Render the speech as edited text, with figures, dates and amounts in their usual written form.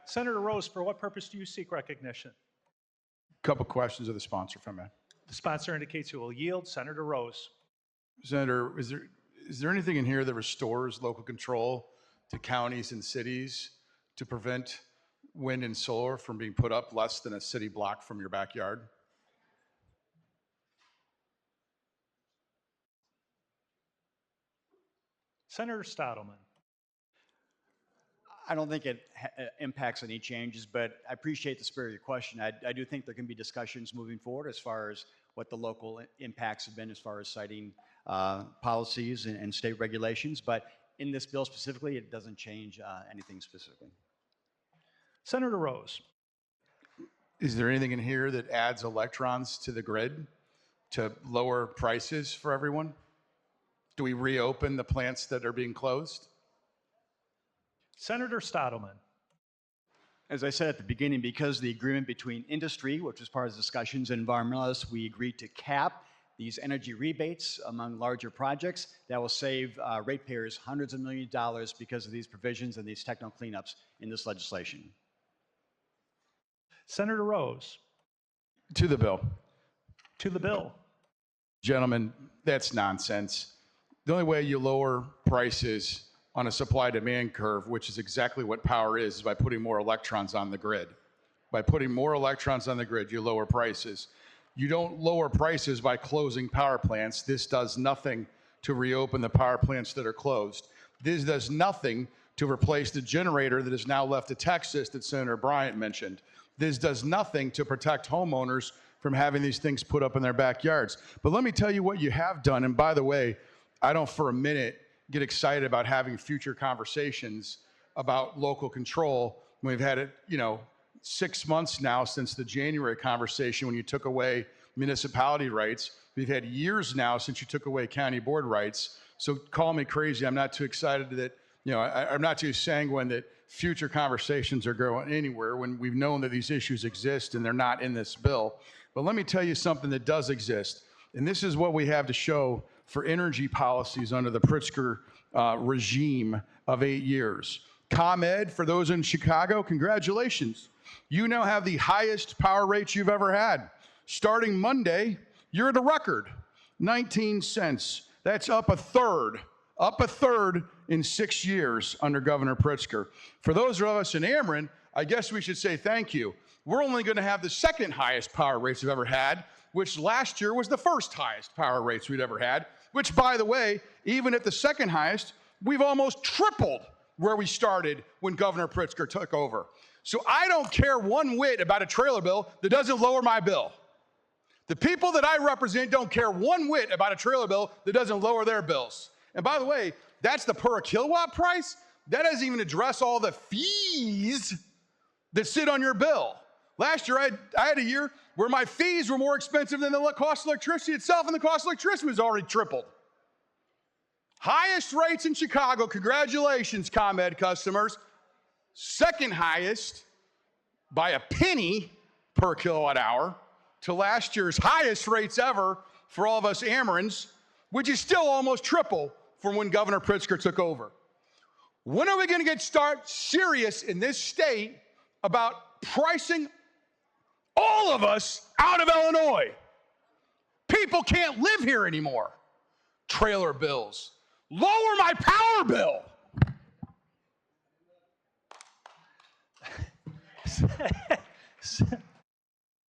Senator Rose, for what purpose do you seek recognition? Couple questions of the sponsor, if I may. The sponsor indicates he will yield. Senator Rose. Senator, is there anything in here that restores local control to counties and cities to prevent wind and solar from being put up less than a city block from your backyard? Senator Stottlemyre. I don't think it impacts any changes, but I appreciate the spirit of your question. I do think there can be discussions moving forward as far as what the local impacts have been as far as citing policies and state regulations, but in this bill specifically, it doesn't change anything specifically. Senator Rose. Is there anything in here that adds electrons to the grid to lower prices for everyone? Do we reopen the plants that are being closed? Senator Stottlemyre. As I said at the beginning, because the agreement between industry, which was part of the discussions, and environmentalists, we agreed to cap these energy rebates among larger projects that will save ratepayers hundreds of millions of dollars because of these provisions and these techno cleanups in this legislation. Senator Rose. To the bill. To the bill. Gentlemen, that's nonsense. The only way you lower prices on a supply-demand curve, which is exactly what power is by putting more electrons on the grid. By putting more electrons on the grid, you lower prices. You don't lower prices by closing power plants. This does nothing to reopen the power plants that are closed. This does nothing to replace the generator that is now left to Texas that Senator Bryant mentioned. This does nothing to protect homeowners from having these things put up in their backyards. But let me tell you what you have done. And by the way, I don't for a minute get excited about having future conversations about local control. We've had it, 6 months now since the January conversation when you took away municipality rights. We've had years now since you took away county board rights. So call me crazy. I'm not too excited that, I'm not too sanguine that future conversations are going anywhere when we've known that these issues exist and they're not in this bill. But let me tell you something that does exist. And this is what we have to show for energy policies under the Pritzker regime of 8 years. ComEd, for those in Chicago, congratulations. You now have the highest power rates you've ever had. Starting Monday, you're at a record, 19 cents. That's up a third in 6 years under Governor Pritzker. For those of us in Ameren, I guess we should say thank you. We're only going to have the second highest power rates we've ever had, which last year was the first highest power rates we'd ever had, which, by the way, even at the second highest, we've almost tripled where we started when Governor Pritzker took over. So I don't care one whit about a trailer bill that doesn't lower my bill. The people that I represent don't care one whit about a trailer bill that doesn't lower their bills. And by the way, that's the per kilowatt price. That doesn't even address all the fees that sit on your bill. Last year, I had a year where my fees were more expensive than the cost of electricity itself, and the cost of electricity was already tripled. Highest rates in Chicago. Congratulations, ComEd customers. Second highest by a penny per kilowatt hour to last year's highest rates ever for all of us Amerans, which is still almost triple from when Governor Pritzker took over. When are we going to start serious in this state about pricing all of us out of Illinois? People can't live here anymore. Trailer bills. Lower my power bill.